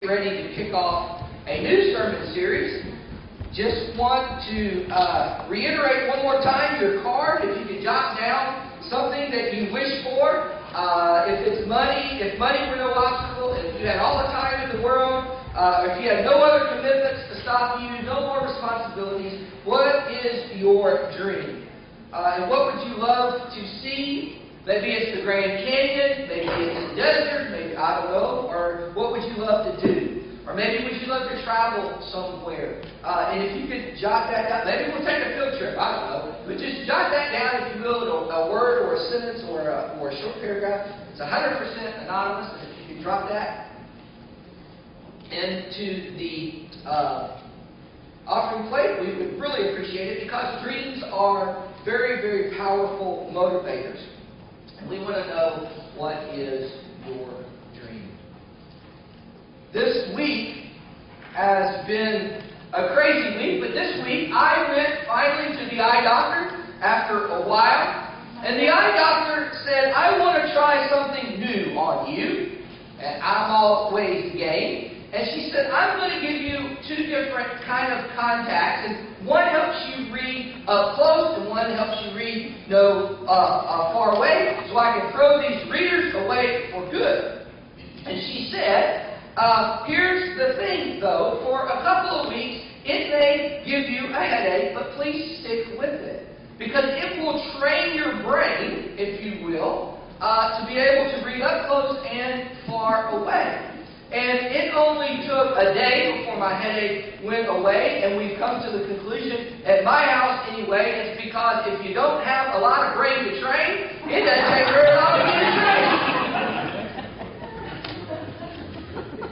Ready to kick off a new sermon series. Just want to reiterate one more time your card. If you could jot down something that you wish for. If it's money, if money were no obstacle, if you had all the time in the world, if you had no other commitments to stop you, no more responsibilities, what is your dream? And what would you love to see? Maybe it's the Grand Canyon, maybe it's the desert, maybe, I don't know, or what would you love to do? Or maybe would you love to travel somewhere? And if you could jot that down, maybe we'll take a field trip, I don't know. But just jot that down, if you will, a word or a sentence or a short paragraph. It's 100% anonymous, and if you could drop that into the offering plate, we would really appreciate it, because dreams are very, very powerful motivators. And we want to know, what is your dream? This week has been a crazy week, but this week I went finally to the eye doctor after a while. And the eye doctor said, I want to try something new on you. And I'm always game. And she said, I'm going to give you two different kind of contacts. And one helps you read up close, and one helps you read far away. So I can throw these readers away for good. And she said, here's the thing, though. For a couple of weeks, it may give you a headache, but please stick with it. Because it will train your brain, if you will, to be able to read up close and far away. And it only took a day before my headache went away, and we've come to the conclusion, at my house anyway, it's because if you don't have a lot of brain to train, it doesn't take very long to get trained.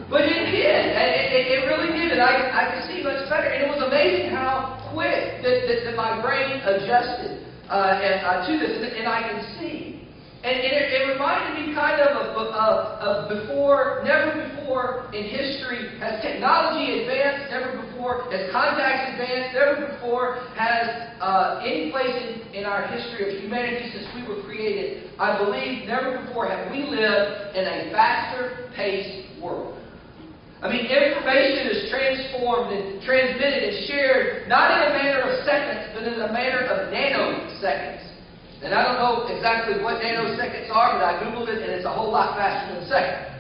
But it did. It really did. And I could see much better. And it was amazing how quick that my brain adjusted to this, and I can see. And it reminded me kind of before, never before in history has technology advanced, never before has contacts advanced, never before has any place in our history of humanity since we were created, I believe never before have we lived in a faster paced world. I mean, information is transformed and transmitted and shared not in a manner of seconds, but in a manner of nanoseconds. And I don't know exactly what nanoseconds are, but I Googled it, and it's a whole lot faster than a second.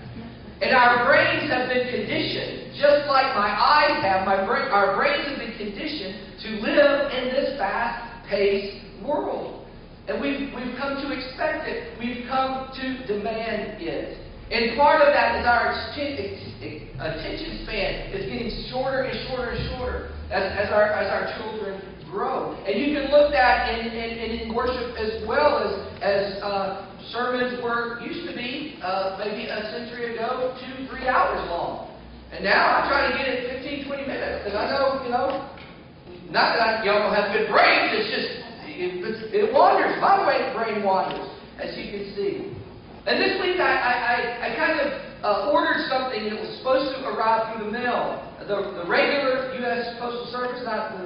And our brains have been conditioned, just like my eyes have, our brains have been conditioned to live in this fast-paced world. And we've come to expect it. We've come to demand it. And part of that is our attention span is getting shorter and shorter and shorter as our children grow. And you can look at in worship as well as sermons used to be maybe a century ago 2-3 hours long. And now I try to get it 15-20 minutes, because I know, not that y'all don't have good brains, it's just it wanders. My brain wanders, as you can see. And this week I kind of ordered something that was supposed to arrive through the mail. The regular U.S. Postal Service, not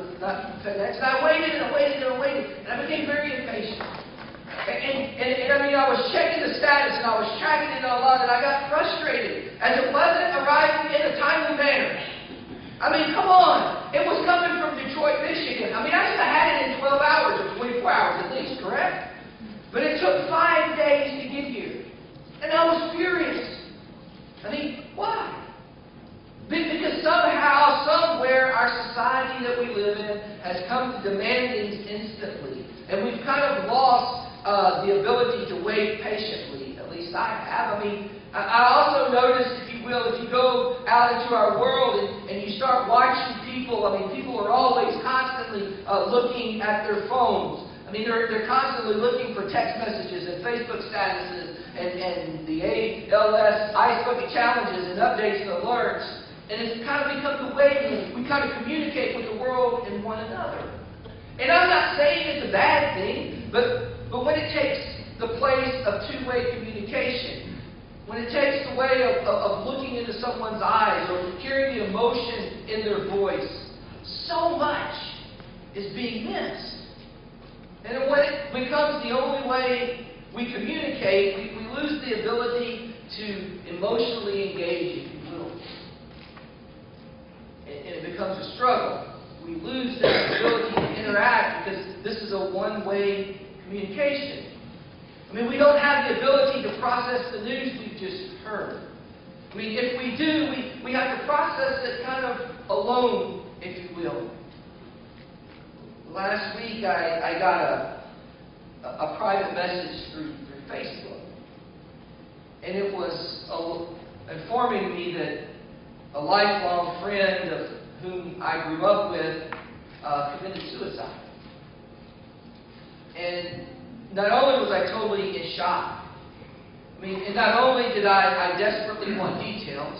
FedEx. And I waited and I waited and I waited. And I became very impatient. And I mean, I was checking the status and I was tracking it online, and I got frustrated as it wasn't arriving in a timely manner. I mean, come on. It was coming from Detroit, Michigan. I mean, I should have had it in 12 hours or 24 hours at least, correct? But it took 5 days to get here. And I was furious. I mean, why? Because somehow, somewhere, our society that we live in has come to demand things instantly. And we've kind of lost the ability to wait patiently. At least I have. I mean, I also noticed, if you will, if you go out into our world and you start watching people, I mean, people are always constantly looking at their phones. I mean, they're constantly looking for text messages and Facebook statuses and the ALS Ice Bucket challenges and updates and alerts. And it's kind of become the way we kind of communicate with the world and one another. And I'm not saying it's a bad thing, but when it takes the place of two-way communication, when it takes the way of looking into someone's eyes or hearing the emotion in their voice, so much is being missed. And when it becomes the only way we communicate, we lose the ability to emotionally engage, if you will. becomes a struggle. We lose that ability to interact because this is a one-way communication. I mean, we don't have the ability to process the news we've just heard. I mean, if we do, we have to process it kind of alone, if you will. Last week, I got a private message through Facebook. And it was informing me that a lifelong friend of whom I grew up with committed suicide. And not only was I totally in shock, I mean, and not only did I desperately want details,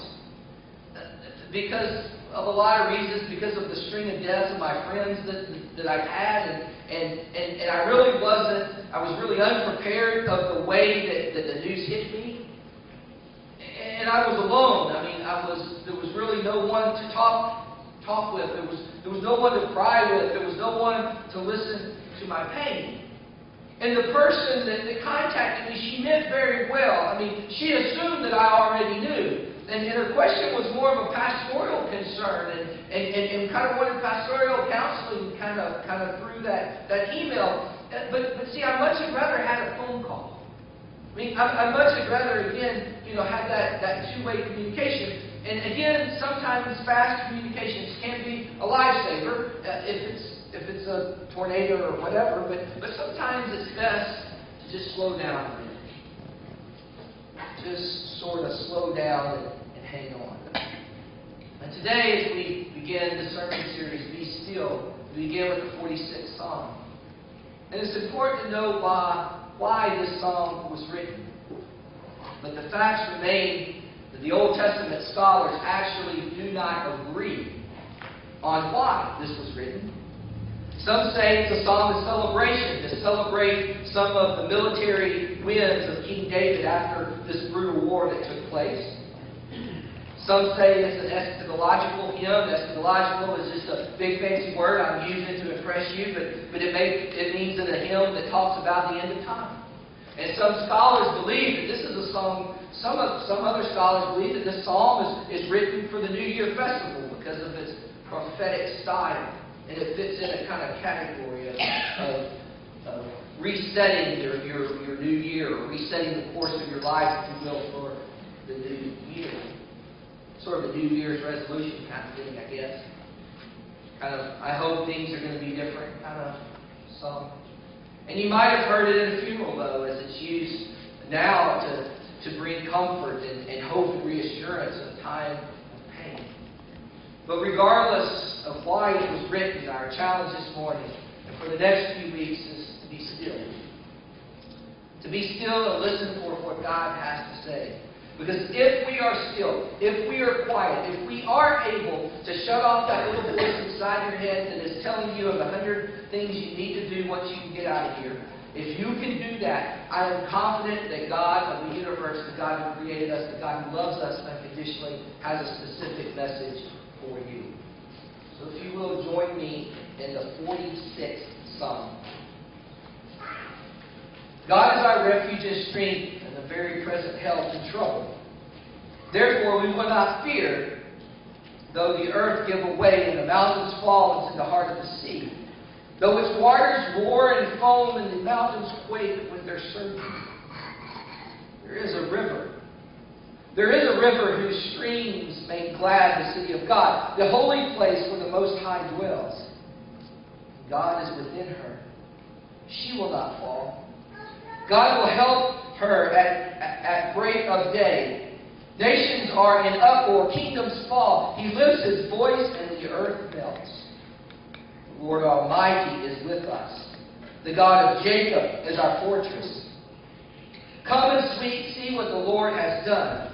because of a lot of reasons, because of the string of deaths of my friends that I've had, and I was really unprepared of the way that the news hit me. And I was alone. I mean, there was really no one to talk with. There was no one to cry with. There was no one to listen to my pain. And the person that contacted me, she meant very well. I mean, she assumed that I already knew. And her question was more of a pastoral concern and kind of wanted pastoral counseling kind of through that email. But see, I much rather had a phone call. I mean, I much rather, again, have that two-way communication. And again, sometimes fast communications can be a lifesaver if it's a tornado or whatever. But sometimes it's best to just slow down a minute. Just sort of slow down and hang on. And today, as we begin the sermon series, Be Still, we begin with the 46th Psalm. And it's important to know why this psalm was written. But the facts remain that the Old Testament scholars actually do not agree on why this was written. Some say it's a psalm of celebration to celebrate some of the military wins of King David after this brutal war that took place. Some say it's an eschatological hymn. Eschatological is just a big fancy word I'm using to impress you, but it means in a hymn that talks about the end of time. And some scholars believe that this is a song. Some other scholars believe that this psalm is written for the New Year festival because of its prophetic style. And it fits in a kind of category of resetting your new year, or resetting the course of your life, if you will, for the new year. Sort of a New Year's resolution kind of thing, I guess. Kind of, I hope things are going to be different, kind of song. And you might have heard it in a funeral, though, as it's used now to bring comfort and hope and reassurance in a time of pain. But regardless of why it was written, our challenge this morning and for the next few weeks is to be still. To be still and listen for what God has to say. Because if we are still, if we are quiet, if we are able to shut off that little voice inside your head that is telling you of 100 things you need to do once you can get out of here, if you can do that, I am confident that God of the universe, the God who created us, the God who loves us unconditionally, has a specific message for you. So if you will, join me in the 46th Psalm. God is our refuge and strength in the very present help in trouble. Therefore we will not fear, though the earth give away and the mountains fall into the heart of the sea. Though its waters roar and foam and the mountains quake with their surging. There is a river. There is a river whose streams make glad the city of God, the holy place where the Most High dwells. God is within her. She will not fall. God will help her at break of day. Nations are in uproar, kingdoms fall. He lifts his voice and the earth melts. The Lord Almighty is with us. The God of Jacob is our fortress. Come and see what the Lord has done.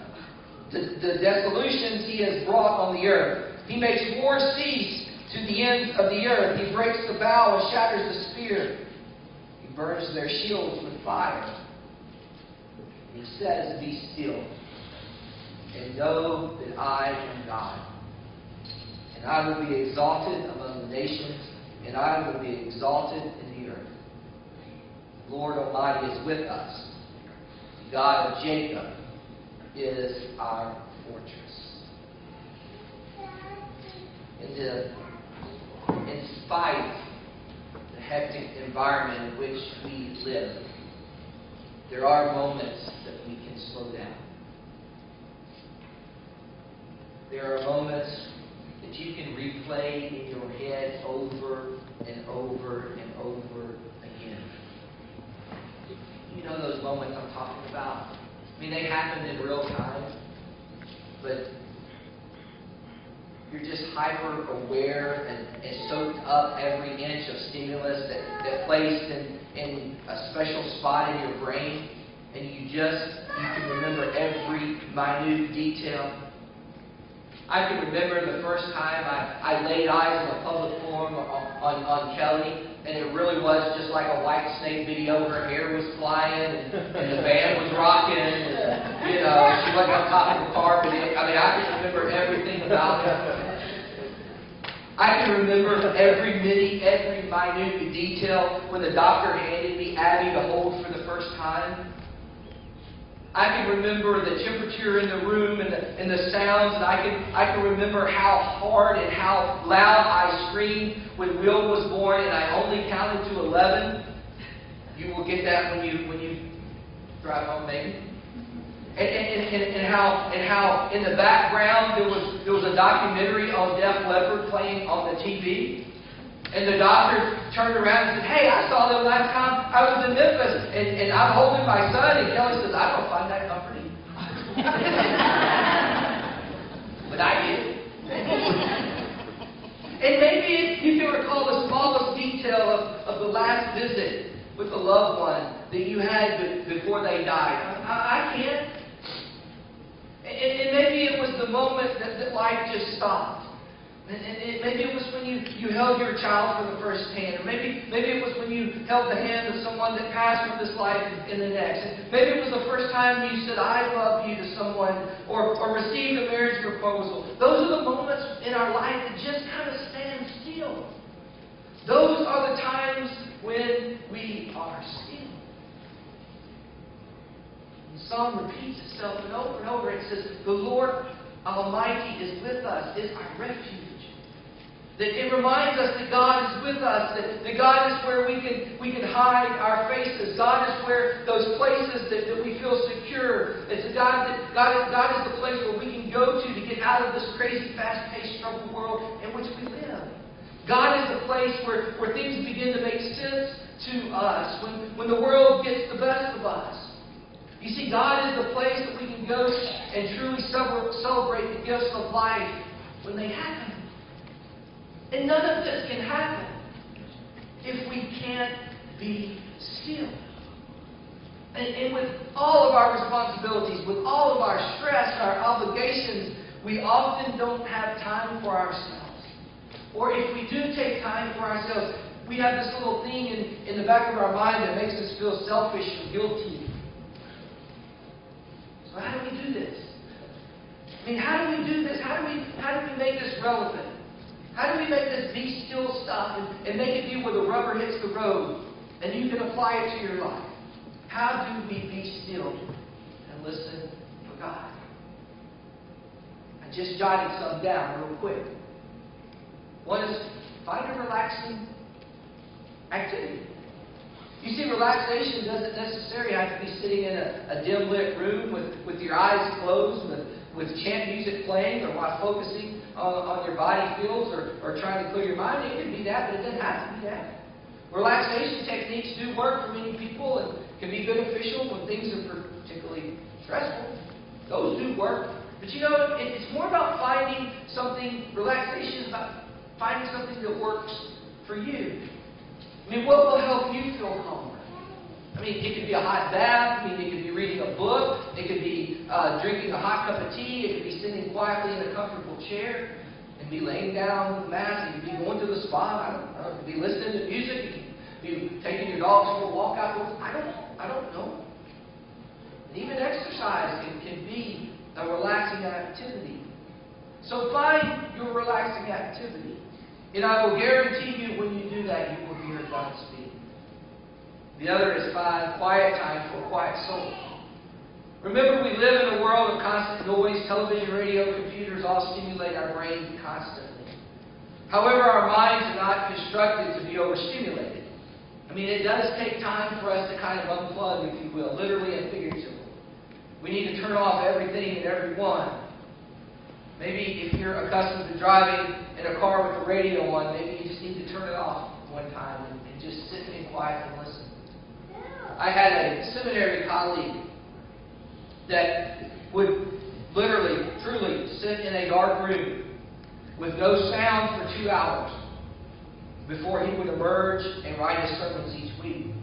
The desolations he has brought on the earth. He makes war cease to the ends of the earth. He breaks the bow and shatters the spear. He burns their shields with fire. He says, be still, and know that I am God. And I will be exalted among the nations, and I will be exalted in the earth. The Lord Almighty is with us. The God of Jacob is our fortress. And M.Div. In spite of the hectic environment in which we live, there are moments that we can slow down. There are moments that you can replay in your head over and over and over again. You know those moments I'm talking about? I mean, they happened in real time, but you're just hyper aware and soaked up every inch of stimulus that placed in a special spot in your brain, and you can remember every minute detail. I can remember the first time I laid eyes in a public forum on Kelly, and it really was just like a White Snake video. Her hair was flying, and the band was rocking, and, she wasn't on top of the carpet. I can remember everything about it. I can remember every minute detail when the doctor handed me Abby to hold for the first time. I can remember the temperature in the room and the sounds, and I can remember how hard and how loud I screamed when Will was born, and I only counted to 11. You will get that when you drive home, maybe. And how in the background there was a documentary on Def Leppard playing on the TV. And the doctor turned around and said, "Hey, I saw them last time I was in Memphis, and I'm holding my son." And Kelly says, "I don't find that comforting." But I did. And maybe you can recall the smallest detail of the last visit with the loved one that you had before they died. I can't. And maybe it was the moment that life just stopped. And maybe it was when you held your child for the first hand. Or maybe it was when you held the hand of someone that passed from this life in the next. And maybe it was the first time you said, "I love you" to someone, or received a marriage proposal. Those are the moments in our life that just kind of stand still. Those are the times when we are still. The psalm repeats itself and over. It says, "The Lord Almighty is with us, is our refuge." That it reminds us that God is with us, that God is where we can hide our faces. God is where those places that we feel secure. It's God is the place where we can go to get out of this crazy, fast-paced, troubled world in which we live. God is the place where things begin to make sense to us, when the world gets the best of us. You see, God is the place that we can go and truly celebrate the gifts of life when they happen. And none of this can happen if we can't be still. And with all of our responsibilities, with all of our stress, our obligations, we often don't have time for ourselves. Or if we do take time for ourselves, we have this little thing in the back of our mind that makes us feel selfish and guilty. So how do we do this? How do we do this? How do we make this relevant? How do we make this be still stuff and make it be where the rubber hits the road and you can apply it to your life? How do we be still and listen for God? I just jotted some down real quick. One is find a relaxing activity. You see, relaxation doesn't necessarily have to be sitting in a dim lit room with your eyes closed, with chant music playing, or while focusing on your body feels, or trying to clear your mind. It can be that, but it doesn't have to be that. Relaxation techniques do work for many people and can be beneficial when things are particularly stressful. Those do work. But it's more about finding something. Relaxation is about finding something that works for you. What will help you feel calmer? It could be a hot bath. It could be reading a book. It could be drinking a hot cup of tea. It could be sitting quietly in a comfortable chair and be laying down with a mask. It could be going to the spa. I don't know. It could be listening to music. It could be taking your dogs for a walk outdoors. I don't know. And even exercise can be a relaxing activity. So find your relaxing activity. And I will guarantee you when you do that, you will hear God speak. The other is find quiet time for a quiet soul. Remember, we live in a world of constant noise. Television, radio, computers all stimulate our brain constantly. However, our minds are not constructed to be overstimulated. I mean, it does take time for us to kind of unplug, if you will, literally and figuratively. We need to turn off everything and everyone. Maybe if you're accustomed to driving in a car with the radio on, maybe you just need to turn it off one time and just sit in quiet and listen. I had a seminary colleague that would literally, truly sit in a dark room with no sound for 2 hours before he would emerge and write his sermons each week.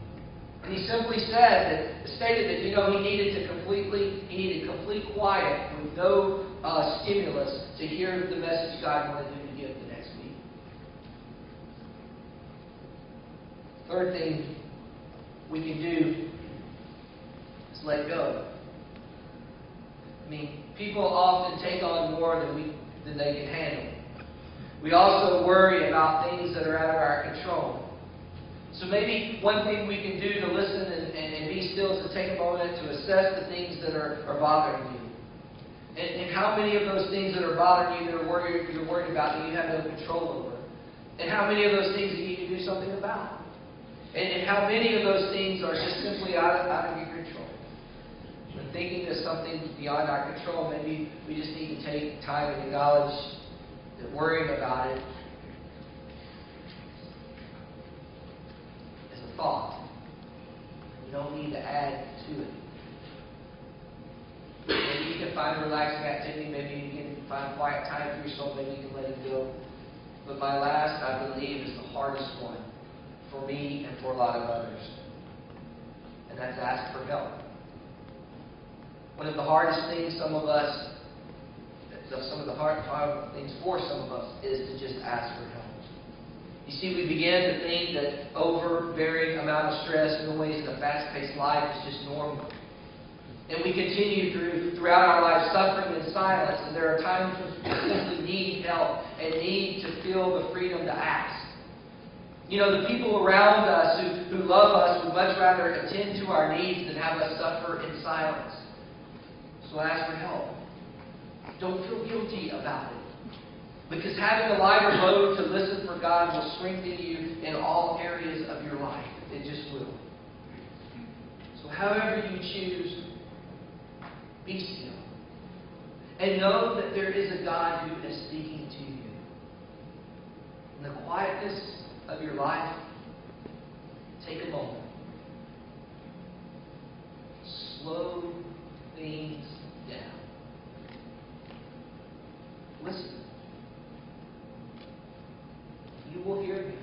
And he simply stated that, he needed complete quiet with no stimulus to hear the message God wanted him to give the next week. Third thing we can do is let go. I mean, people often take on more than they can handle. We also worry about things that are out of our control. So maybe one thing we can do to listen and be still is to take a moment to assess the things that are bothering you. And how many of those things that are bothering you that you're worried about that you have no control over. And how many of those things you need to do something about. And how many of those things are just simply out of your control. When thinking of something beyond our control, maybe we just need to take time and acknowledge that worrying about it is a thought. You don't need to add to it. Maybe you can find a relaxing activity. Maybe you can find quiet time for yourself. Maybe you can let it go. But my last, I believe, is the hardest one for me and for a lot of others. And that's ask for help. One of the hardest things some of the hard things for some of us is to just ask for help. You see, we begin to think that overbearing amount of stress in the ways in a fast-paced life is just normal. And we continue throughout our lives suffering in silence, and there are times when we simply need help and need to feel the freedom to ask. The people around us who love us would much rather attend to our needs than have us suffer in silence. So ask for help. Don't feel guilty about it. Because having a lighter load to listen for God will strengthen you in all areas of your life. It just will. So however you choose, be still. And know that there is a God who is speaking to you. In the quietness of your life, take a moment. Slow things down. Listen. You will hear me.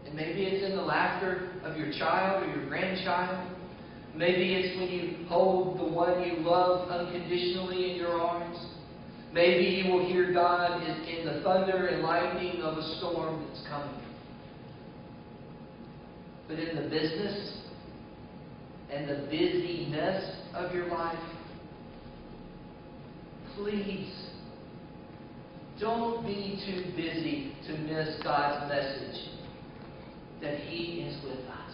And maybe it's in the laughter of your child or your grandchild. Maybe it's when you hold the one you love unconditionally in your arms. Maybe you will hear God in the thunder and lightning of a storm that's coming. But in the business and the busyness of your life, please don't be too busy to miss God's message that He is with us.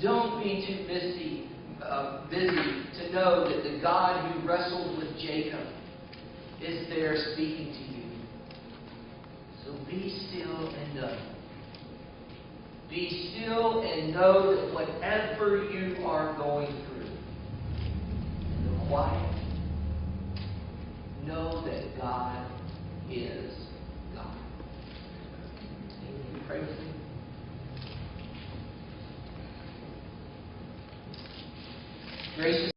Don't be too busy to know that the God who wrestled with Jacob is there speaking to you. So be still and know. Be still and know that whatever you are going through, in the quiet, know that God is God. Can you pray with me? Gracious